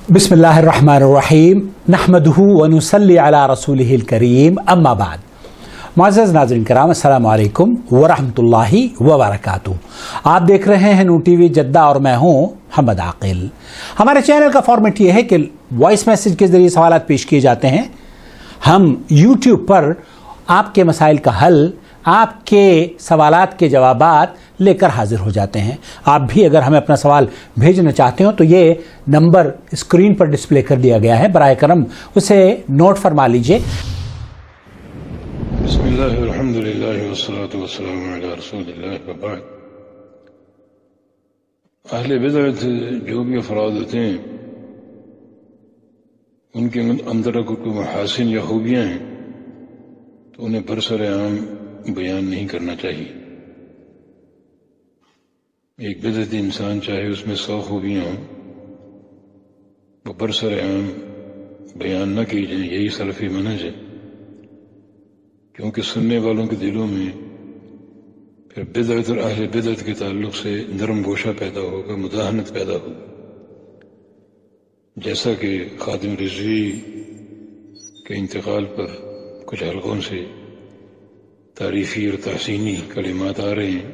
बिस्मिल्लाहिर्रहमानिर्रहीम नहमदुहु व नुसल्ली अला रसूलिहिल करीम अम्मा बाद। मुअज़्ज़ज़ नाज़रीन किराम, अस्सलामु अलैकुम व रहमतुल्लाहि व बरकातुहू। आप देख रहे हैं नू टीवी जद्दा और मैं हूं मोहम्मद आकिल। हमारे चैनल का फॉर्मेट ये है कि वॉइस मैसेज के जरिए सवाल पेश किए जाते हैं। हम यूट्यूब पर आपके मसाइल का हल, आपके सवालात के जवाबात लेकर हाजिर हो जाते हैं। आप भी अगर हमें अपना सवाल भेजना चाहते हो तो ये नंबर स्क्रीन पर डिस्प्ले कर दिया गया है, बराए करम उसे नोट फरमा लीजिए। बिस्मिल्लाह अल्हम्दुलिल्लाह वस्सलातु वस्सलामु अला रसूलिल्लाह व बाद। अहले बिदअत जो भी अफराद होते हैं उनके अंदर अगर कोई महासिन या खूबियाँ हैं तो उन्हें बरसरे आम बयान नहीं करना चाहिए। एक बिदअती इंसान चाहे उसमें 100 खूबियाँ हों, वो बरसरे आम बयान न की जाए, यही सलफ़ी मनहज है। क्योंकि सुनने वालों के दिलों में फिर बिदअत और अहले बिदअत के ताल्लुक से नरम गोशा पैदा होगा, मुदाहनत पैदा होगी। जैसा कि खादिम रिजवी के इंतकाल पर कुछ हलकों से तारीफी और तहसीनी कलिमात आ रहे हैं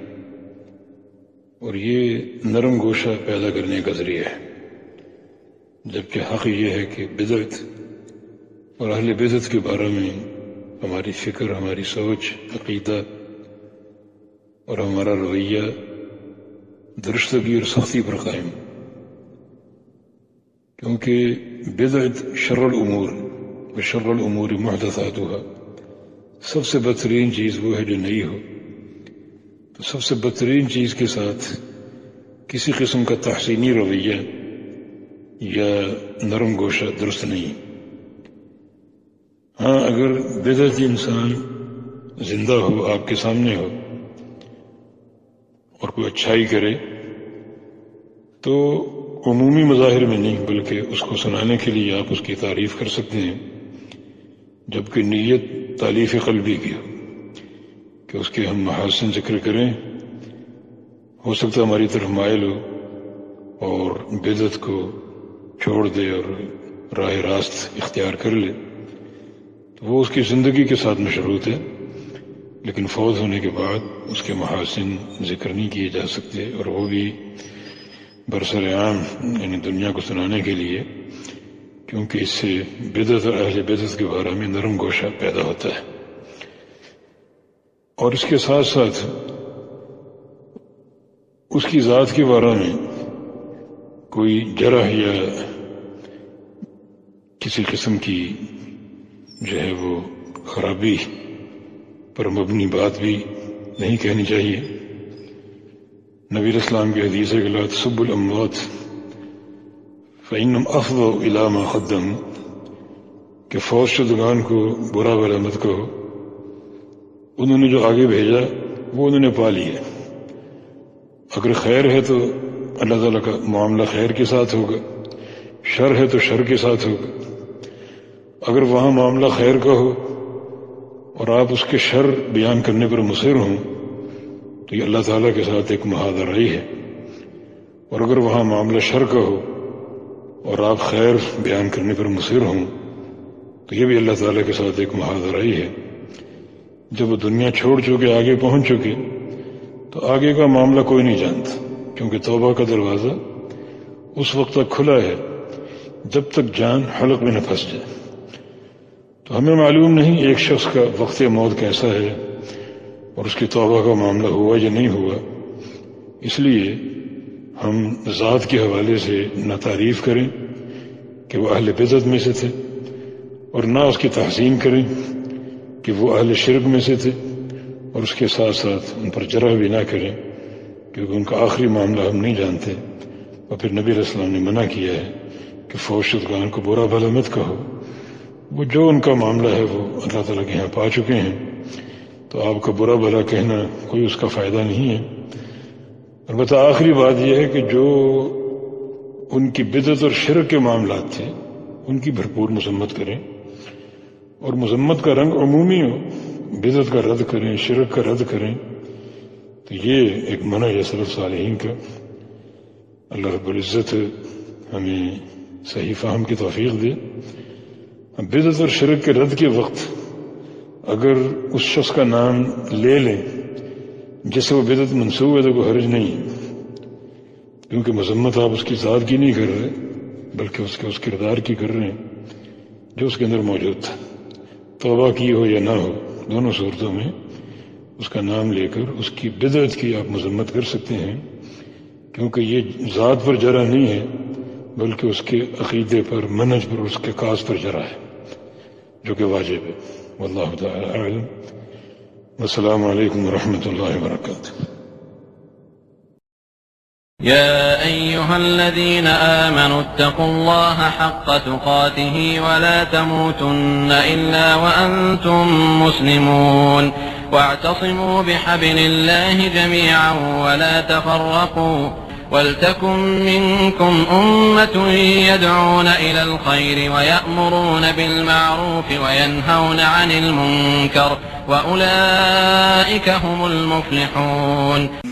और ये नरम गोशा पैदा करने का जरिया है, जबकि हक़ ये है कि बिदअत और अहले बिदअत के बारे में हमारी फिक्र, हमारी सोच, अक़ीदा और हमारा रवैया दुरुस्तगी और सख्ती पर कायम। क्योंकि बिदअत शर्रुल उमूर व शर्रुल उमूर मुहदसातुहा, सबसे बदतरीन चीज़ वो है जो नई हो। तो सबसे बदतरीन चीज़ के साथ किसी किस्म का तहसीनी रवैया या नरम गोशा दुरुस्त नहीं। हाँ, अगर बिदअती इंसान जिंदा हो, आपके सामने हो और कोई अच्छाई करे तो उमूमी मज़ाहिर में नहीं बल्कि उसको सुनाने के लिए आप उसकी तारीफ कर सकते हैं, जबकि नीयत तालीफ क़ल्बी की हो कि उसके हम महासिन जिक्र करें। हो सकता है हमारी तरफ माइल हो और बिदअत को छोड़ दे और राह रास्त इख्तियार कर ले, तो वो उसकी ज़िंदगी के साथ मशरूत है, लेकिन फौत होने के बाद उसके महासिन जिक्र नहीं किए जा सकते, और वो भी बरसरे आम यानी दुनिया को सुनाने के लिए, क्योंकि इससे बिदअत और अहले बिदअत के बारे में नरम गोशा पैदा होता है। और इसके साथ साथ उसकी ज़ात के बारे में कोई जरह या किसी किस्म की जो है वो खराबी पर मबनी बात भी नहीं कहनी चाहिए। नबी इस्लाम की हदीस है कि ला तसब्बुल अम्वात फ़इन्नहुम अफ़ज़उ इला मा क़द्दमू, कि फौत शुदगान को बुरा भला मत कहो, उन्होंने जो आगे भेजा वो उन्होंने पा लिया। अगर खैर है तो अल्लाह ताला का मामला खैर के साथ होगा, शर है तो शर के साथ होगा। अगर वहां मामला खैर का हो और आप उसके शर बयान करने पर मुसिर हों तो ये अल्लाह ताला के साथ एक मुहादराई है, और अगर वहां मामला शर का हो और आप खैर बयान करने पर मुसिर हों तो ये भी अल्लाह ताला के साथ एक मुहादराई है। जब वो दुनिया छोड़ चुके, आगे पहुंच चुके, तो आगे का मामला कोई नहीं जानता, क्योंकि तौबा का दरवाज़ा उस वक्त तक खुला है जब तक जान हलक में न फंस जाए। तो हमें मालूम नहीं एक शख्स का वक्त मौत कैसा है और उसकी तौबा का मामला हुआ या नहीं हुआ। इसलिए हम ज़ात के हवाले से न तारीफ करें कि वो अहले बिदअत में से थे, और ना उसकी तहसीन करें कि वो अहले शिरक में से थे, और उसके साथ साथ उन पर जरह भी ना करें, क्योंकि उनका आखिरी मामला हम नहीं जानते। और फिर नबी रसूल ने मना किया है कि फौत शुदगान को बुरा भला मत कहो, वो जो उनका मामला है वो अल्लाह ताला के यहाँ पा चुके हैं, तो आपका बुरा भला कहना कोई उसका फ़ायदा नहीं है। अलबत्ता आखिरी बात यह है कि जो उनकी बिदअत और शिरक के मामलात थे उनकी भरपूर मजम्मत करें, और मजम्मत का रंग अमूमी हो, बिदअत का रद्द करें, शिरक का रद्द करें। तो ये एक मनहज सलफ़ सालिहीन का। अल्लाह रब्बुल इज़्ज़त हमें صحیح فہم کی توفیق دے. بدعت اور شرک کے رد کے وقت اگر اس شخص کا نام لے لیں جس سے وہ بدعت منسوب ہے تو کوئی حرج نہیں ہے، کیونکہ مذمت آپ اس کی ذات کی نہیں کر رہے بلکہ اس کردار کی کر رہے ہیں جو اس کے اندر موجود تھا. توبہ کی ہو یا نہ ہو، دونوں صورتوں میں اس کا نام لے کر اس کی بدعت کی آپ مذمت کر سکتے ہیں، کیونکہ یہ ذات پر جرح نہیں ہے بلکہ اس کے عقیدے پر، منہج پر، اس کے کاز پر جرح ہے جو کہ واجب ہے. واللہ تعالی اعلم. والسلام علیکم ورحمۃ اللہ وبرکاتہ. يا أيها الذين آمنوا اتقوا الله حق تقاته ولا تموتن إلا وأنتم مسلمون واعتصموا بحبل الله جميعا ولا تفرقوا ولتكن منكم أمة يدعون إلى الخير ويأمرون بالمعروف وينهون عن المنكر وأولئك هم المفلحون.